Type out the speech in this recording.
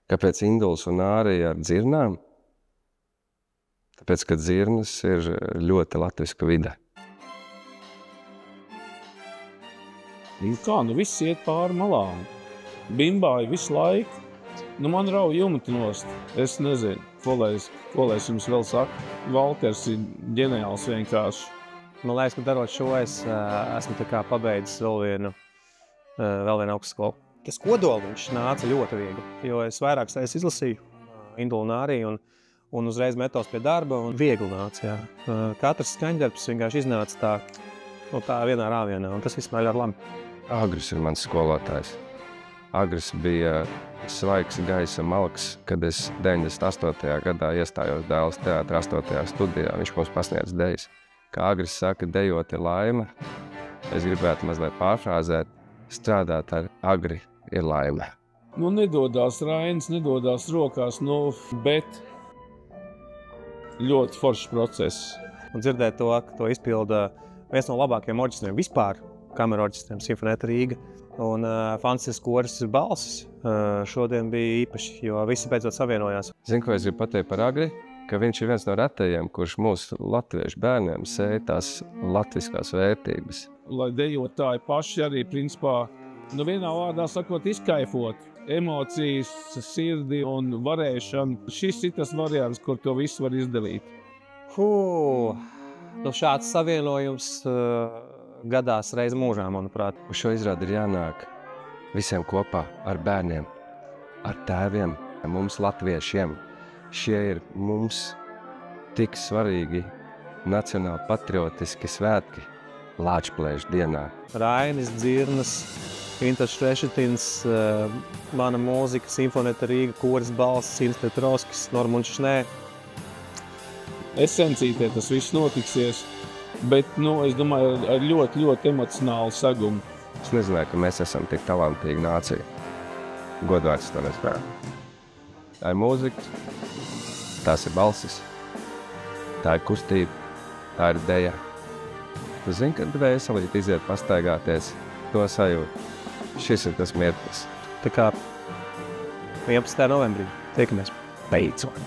Kāpēc Induls un Ārija ar dzirnām? Tāpēc, ka dzirnas ir ļoti latviska vide. Kā, viss iet pāri malām. Bimbāju visu laiku. Man rauj jumti nost. Es nezinu, ko lai es jums vēl saku. Valters ir ģeniāls vienkārši. Man liekas, ka darot šo, es esmu pabeidzis vēl vienu augstskolu. Tas kodoliņš nāca ļoti viegli, jo es vairākas reizes izlasīju Indulu un Āriju un uzreiz metos pie darba un viegli nāca, jā. Katrs skaņdarbs vienkārši iznāca tā vienā rāvienā, un tas viss man ļoti labi. Agris ir mans skolotājs. Agris bija svaigs gaisa malks, kad es 98. gadā iestājos Dēles teātra 8. studijā. Viņš mums pasniedz dejas. Kā Agris saka, dejot ir laime. Es gribētu mazliet pārfrāzēt, strādāt ar Agri ir laime. Nedodās Rainis, nedodās rokās, bet ļoti foršs process. Un dzirdēt to izpilda viens no labākajiem orķestriem vispār, kameru orķestriem, Simfonēta Rīga. Un fantastisks koris balsis šodien bija īpaši, jo visi beidzot savienojās. Zini, ko es gribu pateikt par Agri? Ka viņš ir viens no retajiem, kurš mūsu latviešu bērniem sēja tās latviskās vērtības. Lai dejotāji paši arī, principā, vienā vārdā sakot, izkaifot emocijas, sirdi un varēšanu. Šis ir tas variants, kur to visu var izdarīt. Šāds savienojums gadās reiz mūžā, manuprāt. Uz šo izrādi ir jānāk visiem kopā ar bērniem, ar tēviem, mums latviešiem. Šie ir mums tik svarīgi nacionāli patriotiski svētki Lāčplēša dienā. Rainis, dzirnas, Intars Štrešetins, mana mūzika, Simfonēta Rīga, koris balss, Ins Petrovskis, Normunds Šnē. Esencītē tas viss notiksies, bet, es domāju, ar ļoti, ļoti emocionālu segumu. Es nezināju, ka mēs esam tik talantīga nācija. Godvārds to nespēju. Tā ir mūzika, tās ir balsis, tā ir kustība, tā ir deja. Tu zini, kad vēselīt iziet pastaigāties, to sajūt. Šis ir tas mirklis. Tā kā 11. novembrī tiekamies. Beidzot.